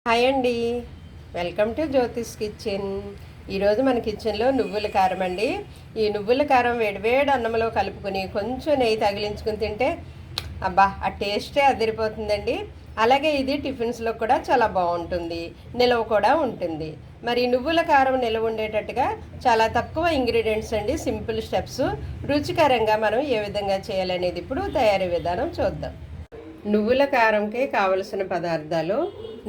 Hi అండి, welcome to Jyothish kitchen. ఈరోజు మన కిచెన్లో నువ్వుల కారం అండి. ఈ నువ్వుల కారం వేడివేడి అన్నంలో కలుపుకొని కొంచెం నెయ్యి తగిలించుకుని తింటే అబ్బా ఆ టేస్టే అదిరిపోతుందండి. అలాగే ఇది టిఫిన్స్లో కూడా చాలా బాగుంటుంది, నిలవ కూడా ఉంటుంది. మరి నువ్వుల కారం నిలవ ఉండేటట్టుగా చాలా తక్కువ ఇంగ్రీడియంట్స్ అండి, సింపుల్ స్టెప్స్, రుచికరంగా మనం ఏ విధంగా చేయాలనేది ఇప్పుడు తయారీ విధానం చూద్దాం. నువ్వుల కారంకి కావలసిన పదార్థాలు: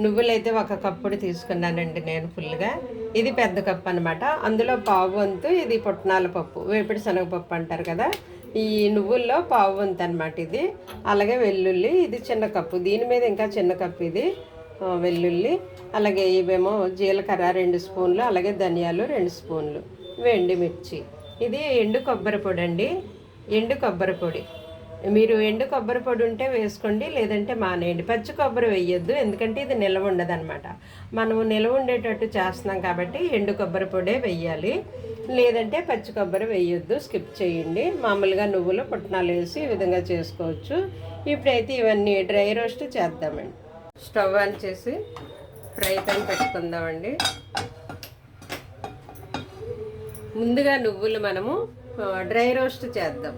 నువ్వులైతే 1 కప్పుడు తీసుకున్నానండి నేను ఫుల్గా. ఇది పెద్ద కప్పు అనమాట. అందులో పావు వంతు ఇది పుట్నాల పప్పు, వేపిడి శనగపప్పు అంటారు కదా, ఈ నువ్వుల్లో పావు వంతు అనమాట ఇది. అలాగే వెల్లుల్లి, ఇది చిన్న కప్పు, దీని మీద ఇంకా చిన్న కప్పు ఇది వెల్లుల్లి. అలాగే ఇవేమో జీలకర్ర 2 స్పూన్లు, అలాగే ధనియాలు 2 స్పూన్లు, మిర్చి. ఇది ఎండు కొబ్బరి పొడి అండి. ఎండు కొబ్బరి పొడి మీరు ఎండు కొబ్బరి పొడి ఉంటే వేసుకోండి, లేదంటే మానేయండి. పచ్చి కొబ్బరి వేయొద్దు, ఎందుకంటే ఇది నిల్వ ఉండదన్నమాట. మనము నిల్వ ఉండేటట్టు చేస్తున్నాం కాబట్టి ఎండు కొబ్బరి పొడే వేయాలి, లేదంటే పచ్చి కొబ్బరి వేయొద్దు, స్కిప్ చేయండి. మామూలుగా నువ్వులు పుట్నాలు వేసి ఈ విధంగా చేసుకోవచ్చు. ఇప్పుడైతే ఇవన్నీ డ్రై రోస్ట్ చేద్దామండి. స్టవ్ ఆన్ చేసి ఫ్రై పాన్ పెట్టుకుందామండి. ముందుగా నువ్వులు మనము డ్రై రోస్ట్ చేద్దాం.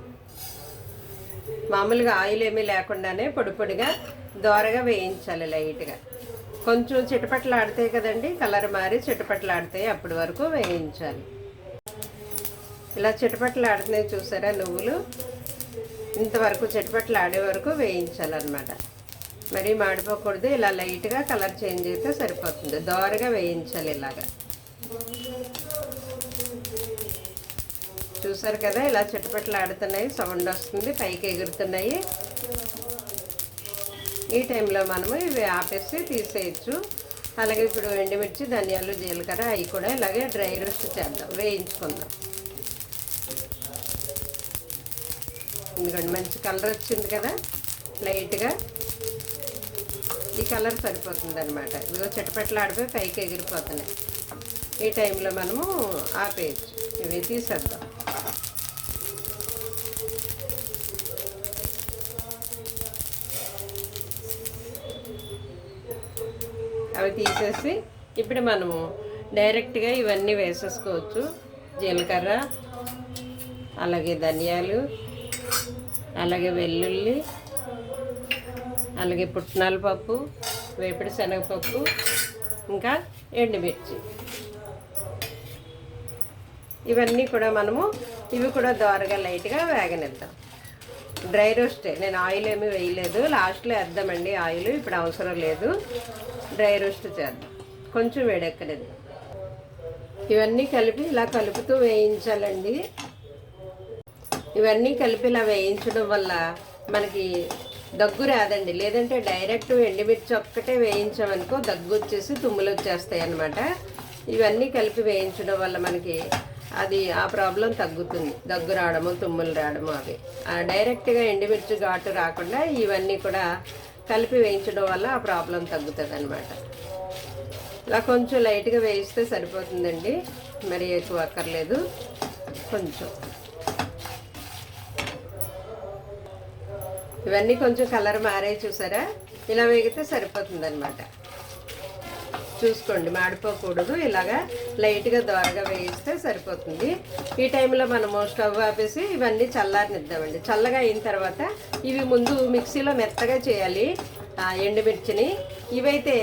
మామూలుగా ఆయిల్ ఏమీ లేకుండానే పొడి పొడిగా దోరగా వేయించాలి లైట్గా. కొంచెం చిటపట్లు ఆడతాయి కదండి, కలర్ మారి చిటపట్లు ఆడతాయి, అప్పటి వరకు వేయించాలి. ఇలా చిటపట్లు ఆడుతున్నాయి చూసారా నువ్వులు, ఇంతవరకు చిటపట్లు ఆడే వరకు వేయించాలన్నమాట. మరీ మాడిపోకూడదు, ఇలా లైట్గా కలర్ చేంజ్ అయితే సరిపోతుంది. దోరగా వేయించాలి ఇలాగా. చూసారు కదా, ఇలా చిటపట్లు ఆడుతున్నాయి, సౌండ్ వస్తుంది, పైకి ఎగురుతున్నాయి. ఈ టైంలో మనము ఇవి ఆపేసి తీసేయచ్చు. అలాగే ఇప్పుడు ఎండుమిర్చి, ధనియాలు, జీలకర్ర అవి కూడా ఇలాగే డ్రై రోస్ట్ చేద్దాం, వేయించుకుందాం. ఎందుకంటే మంచి కలర్ వచ్చింది కదా, లైట్గా ఈ కలర్ సరిపోతుంది అనమాట. ఇదిగో చిటపట్లు ఆడిపోయి పైకి ఎగిరిపోతున్నాయి. ఈ టైంలో మనము ఆపేయచ్చు, ఇవి తీసేద్దాం. అవి తీసేసి ఇప్పుడు మనము డైరెక్ట్గా ఇవన్నీ వేసేసుకోవచ్చు. జీలకర్ర, అలాగే ధనియాలు, అలాగే వెల్లుల్లి, అలాగే పుట్నాల పప్పు, వేపిడి శనగపప్పు, ఇంకా ఎండుమిర్చి, ఇవన్నీ కూడా మనము ఇవి కూడా దోరగా లైట్గా వేగనిద్దాం. డ్రై రోస్టే, నేను ఆయిల్ ఏమీ వేయలేదు, లాస్ట్లో వేద్దామండి ఆయిల్, ఇప్పుడు అవసరం లేదు. డ్రై రోస్ట్ చేద్దాం, కొంచెం వేడెక్కనిద్దాం. ఇవన్నీ కలిపి ఇలా కలుపుతూ వేయించాలండి. ఇవన్నీ కలిపి ఇలా వేయించడం వల్ల మనకి దగ్గు రాదండి. లేదంటే డైరెక్ట్ ఎండుమిర్చి ఒక్కటే వేయించామనుకో దగ్గు వచ్చేసి తుమ్ములు వచ్చేస్తాయి అన్నమాట. ఇవన్నీ కలిపి వేయించడం వల్ల మనకి అది ఆ ప్రాబ్లం తగ్గుతుంది, దగ్గు రావడము, తుమ్ములు రావడము. అవి డైరెక్ట్గా ఎండుమిర్చి ఘాటు రాకుండా ఇవన్నీ కూడా కలిపి వేయించడం వల్ల ఆ ప్రాబ్లం తగ్గుతుంది అనమాట. ఇలా కొంచెం లైట్గా వేయిస్తే సరిపోతుందండి, మరి ఎక్కువ అక్కర్లేదు. కొంచెం ఇవన్నీ కొంచెం కలర్ మారే చూసారా, ఇలా వేగితే సరిపోతుంది అనమాట. చూసుకోండి, మాడిపోకూడదు, ఇలాగా లైట్గా దోరగా వేయిస్తే సరిపోతుంది. ఈ టైంలో మనము స్టవ్ ఆపేసి ఇవన్నీ చల్లారనిద్దామండి. చల్లగా అయిన తర్వాత ఇవి ముందు మిక్సీలో మెత్తగా చేయాలి. ఎండుమిర్చిని ఇవైతే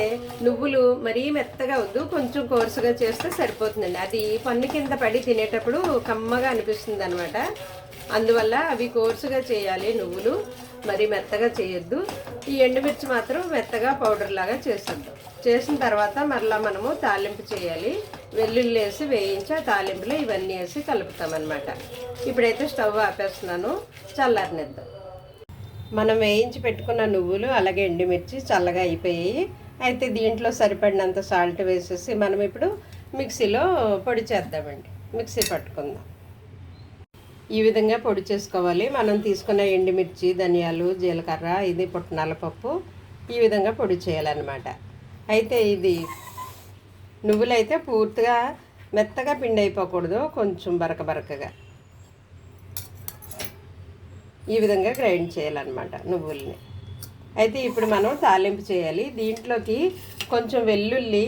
నువ్వులు మరీ మెత్తగా వద్దు, కొంచెం కోర్సుగా చేస్తే సరిపోతుందండి. అది పన్ను కింద పడి తినేటప్పుడు కమ్మగా అనిపిస్తుంది అనమాట. అందువల్ల అవి కోర్సుగా చేయాలి నువ్వులు, మరీ మెత్తగా చేయొద్దు. ఈ ఎండుమిర్చి మాత్రం మెత్తగా పౌడర్ లాగా చేసేద్దాం. చేసిన తర్వాత మరలా మనము తాలింపు చేయాలి. వెల్లుల్లి వేసి వేయించి ఆ తాలింపులో ఇవన్నీ వేసి కలుపుతామన్నమాట. ఇప్పుడైతే స్టవ్ ఆపేస్తున్నాను, చల్లారనిద్దాం. మనం వేయించి పెట్టుకున్న నువ్వులు అలాగే ఎండుమిర్చి చల్లగా అయిపోయాయి. అయితే దీంట్లో సరిపడినంత సాల్ట్ వేసేసి మనం ఇప్పుడు మిక్సీలో పొడి చేద్దామండి. మిక్సీ పట్టుకుందాం. ఈ విధంగా పొడి చేసుకోవాలి. మనం తీసుకున్న ఎండుమిర్చి, ధనియాలు, జీలకర్ర, ఇది పుట్నాల పప్పు, ఈ విధంగా పొడి చేయాలన్నమాట. అయితే ఇది నువ్వులైతే పూర్తిగా మెత్తగా పిండి అయిపోకూడదు, కొంచెం బరకగా ఈ విధంగా గ్రైండ్ చేయాలన్నమాట నువ్వుల్ని. అయితే ఇప్పుడు మనం తాలింపు చేయాలి. దీంట్లోకి కొంచెం వెల్లుల్లి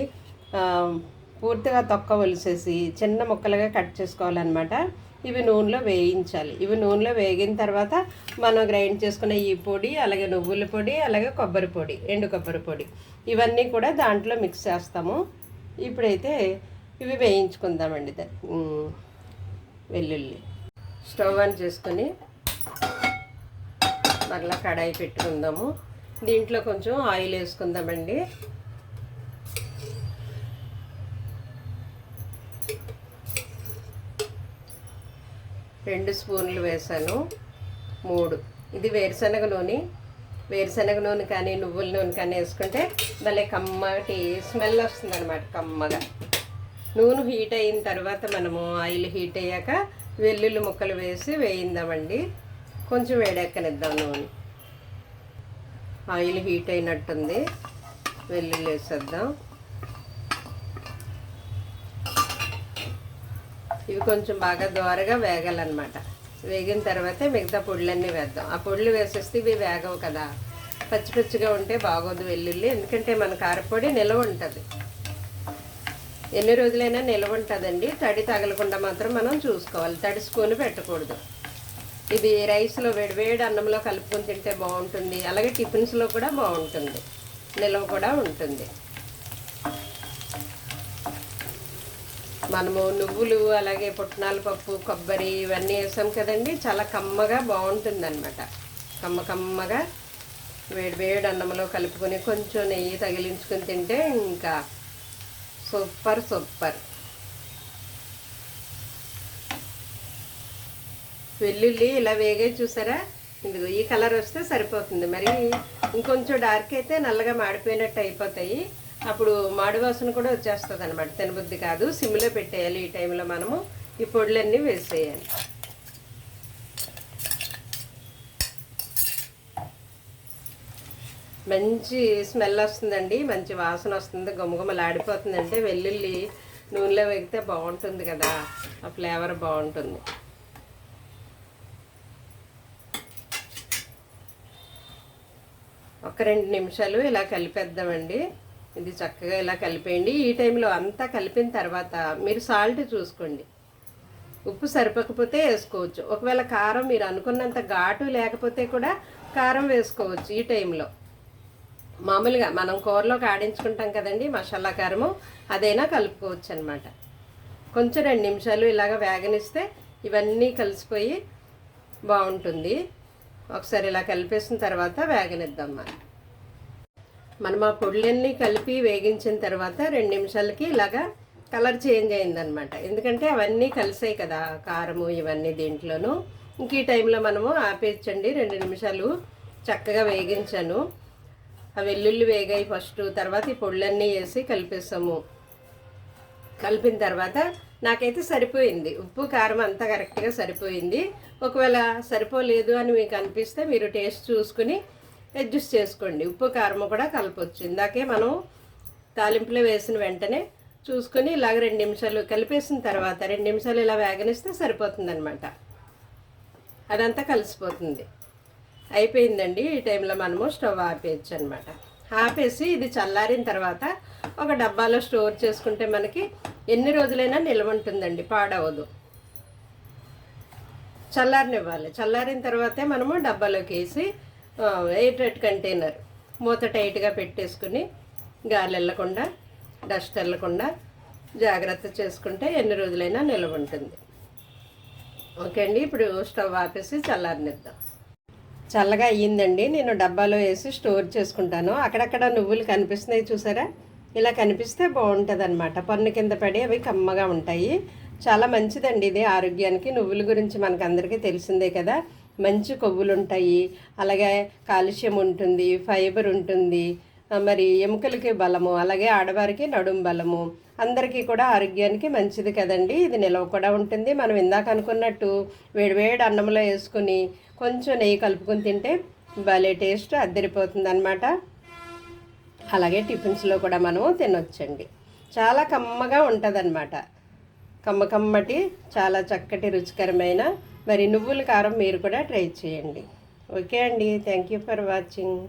పూర్తిగా తొక్క ఒలిసేసి చిన్న ముక్కలుగా కట్ చేసుకోవాలన్నమాట. ఇవి నూనెలో వేయించాలి. ఇవి నూనెలో వేగిన తర్వాత మనం గ్రైండ్ చేసుకున్న ఈ పొడి, అలాగే నువ్వుల పొడి, అలాగే కొబ్బరి పొడి, ఎండు కొబ్బరి పొడి, ఇవన్నీ కూడా దాంట్లో మిక్స్ చేస్తాము. ఇప్పుడైతే ఇవి వేయించుకుందామండి. వెల్లుల్లి స్టవ్ ఆన్ చేసుకొని మరలా కడాయి పెట్టుకుందాము. దీంట్లో కొంచెం ఆయిల్ వేసుకుందామండి. 2 స్పూన్లు వేసాను. 3 ఇది వేరుశనగ నూనె కానీ నువ్వుల నూనె కానీ వేసుకుంటే భలే కమ్మటి స్మెల్ వస్తుంది అనమాట, కమ్మగా. నూనె హీట్ అయిన తర్వాత మనము ఆయిల్ హీట్ అయ్యాక వెల్లుల్లి ముక్కలు వేసి వేయిందామండి. కొంచెం వేడెక్కనిద్దాం నూనె. ఆయిల్ హీట్ అయినట్టుంది, వెల్లుల్లి వేసేద్దాం. ఇవి కొంచెం బాగా దోరగా వేగాలన్నమాట. వేగిన తర్వాత మిగతా పొడులన్నీ వేద్దాం. ఆ పొడులు వేసేస్తే ఇవి వేగవు కదా, పచ్చి పచ్చిగా ఉంటే బాగోదు వెల్లుల్లి. ఎందుకంటే మన కారపొడి నిల్వ ఉంటుంది, ఎన్ని రోజులైనా నిల్వ ఉంటుందండి. తడి తగలకుండా మాత్రం మనం చూసుకోవాలి, తడిసుకొని పెట్టకూడదు. ఇది రైస్లో వేడివేడి అన్నంలో కలుపుకొని తింటే బాగుంటుంది, అలాగే టిఫిన్స్లో కూడా బాగుంటుంది, నిల్వ కూడా ఉంటుంది. మనము నువ్వులు, అలాగే పుట్నాల పప్పు, కొబ్బరి ఇవన్నీ వేసాం కదండి, చాలా కమ్మగా బాగుంటుంది అనమాట. కమ్మగా వేడి అన్నంలో కలుపుకొని కొంచెం నెయ్యి తగిలించుకొని తింటే ఇంకా సూపర్. వెల్లుల్లి ఇలా వేగే చూసారా, ఇదిగో ఈ కలర్ వస్తే సరిపోతుంది. మరి ఇంకొంచెం డార్క్ అయితే నల్లగా మాడిపోయినట్టు అయిపోతాయి, అప్పుడు మాడి వాసన కూడా వచ్చేస్తుంది అనమాట, తినబుద్ధి కాదు. సిమ్లో పెట్టేయాలి. ఈ టైంలో మనము ఈ పొడులన్నీ వేసేయాలి. మంచి స్మెల్ వస్తుందండి, మంచి వాసన వస్తుంది, గుమగుమలాడిపోతుంది. అంటే వెల్లుల్లి నూనెలో వేగితే బాగుంటుంది కదా, ఆ ఫ్లేవర్ బాగుంటుంది. ఒక 2 నిమిషాలు ఇలా కలిపేద్దామండి. ఇది చక్కగా ఇలా కలిపేయండి. ఈ టైంలో అంతా కలిపిన తర్వాత మీరు సాల్ట్ చూసుకోండి, ఉప్పు సరిపోకపోతే వేసుకోవచ్చు. ఒకవేళ కారం మీరు అనుకున్నంత ఘాటు లేకపోతే కూడా కారం వేసుకోవచ్చు. ఈ టైంలో మామూలుగా మనం కూరలోకి ఆడించుకుంటాం కదండి మసాలా కారము, అదైనా కలుపుకోవచ్చు అనమాట. కొంచెం 2 నిమిషాలు ఇలాగ వేగనిస్తే ఇవన్నీ కలిసిపోయి బాగుంటుంది. ఒకసారి ఇలా కలిపేసిన తర్వాత వేగనిద్దాం. మనం ఆ పొడులన్నీ కలిపి వేగించిన తర్వాత 2 నిమిషాలకి ఇలాగా కలర్ చేంజ్ అయిందనమాట. ఎందుకంటే అవన్నీ కలిసాయి కదా, కారము ఇవన్నీ దీంట్లోనూ. ఇంక ఈ టైంలో మనము ఆపేయచ్చండి. 2 నిమిషాలు చక్కగా వేగించాను. ఆ వెల్లుల్లి వేగాయి ఫస్ట్, తర్వాత ఈ పొడులన్నీ వేసి కలిపేసాము. కలిపిన తర్వాత నాకైతే సరిపోయింది, ఉప్పు కారం అంతా కరెక్ట్గా సరిపోయింది. ఒకవేళ సరిపోలేదు అని మీకు అనిపిస్తే మీరు టేస్ట్ చూసుకుని అడ్జస్ట్ చేసుకోండి. ఉప్పు కారం కూడా కలపవచ్చు. ఇందాకే మనం తాలింపులో వేసిన వెంటనే చూసుకొని ఇలాగ 2 నిమిషాలు కలిపేసిన తర్వాత 2 నిమిషాలు ఇలా వేగనిస్తే సరిపోతుంది అనమాట. అదంతా కలిసిపోతుంది. అయిపోయిందండి. ఈ టైంలో మనము స్టవ్ ఆపేయచ్చు అనమాట. ఆపేసి ఇది చల్లారిన తర్వాత ఒక డబ్బాలో స్టోర్ చేసుకుంటే మనకి ఎన్ని రోజులైనా నిల్వ ఉంటుందండి, పాడవదు. చల్లారనివ్వాలి. చల్లారిన తర్వాతే మనము డబ్బాలోకి వేసి ఎయిర్ టైట్ కంటైనర్ మూత టైట్గా పెట్టేసుకుని గాలి వెళ్ళకుండా, డస్ట్ వెళ్ళకుండా జాగ్రత్త చేసుకుంటే ఎన్ని రోజులైనా నిల్వ ఉంటుంది. ఓకే అండి, ఇప్పుడు స్టవ్ ఆపేసి చల్లారనిద్దాం. చల్లగా అయ్యిందండి. నేను డబ్బాలో వేసి స్టోర్ చేసుకుంటాను. అక్కడక్కడ నువ్వులు కనిపిస్తున్నాయి చూసారా, ఇలా కనిపిస్తే బాగుంటుంది అనమాట. పన్ను కింద పడి అవి కమ్మగా ఉంటాయి. చాలా మంచిదండి ఇది ఆరోగ్యానికి. నువ్వుల గురించి మనకు అందరికీ తెలిసిందే కదా, మంచి కొవ్వులు ఉంటాయి, అలాగే కాల్షియం ఉంటుంది, ఫైబర్ ఉంటుంది, మరి ఎముకలకి బలము, అలాగే ఆడవారికి నడుము బలము, అందరికీ కూడా ఆరోగ్యానికి మంచిది కదండి. ఇది నిల్వ కూడా ఉంటుంది. మనం ఇందాక అనుకున్నట్టు వేడివేడి అన్నంలో వేసుకుని కొంచెం నెయ్యి కలుపుకొని తింటే భలే టేస్ట్ అద్దరిపోతుంది అనమాట. అలాగే టిఫిన్స్లో కూడా మనము తినొచ్చండి. చాలా కమ్మగా ఉంటుంది అనమాట. కమ్మటి చాలా చక్కటి రుచికరమైన మరి నువ్వుల కారం మీరు కూడా ట్రై చేయండి. ఓకే అండి, థ్యాంక్ యూ ఫర్ వాచింగ్.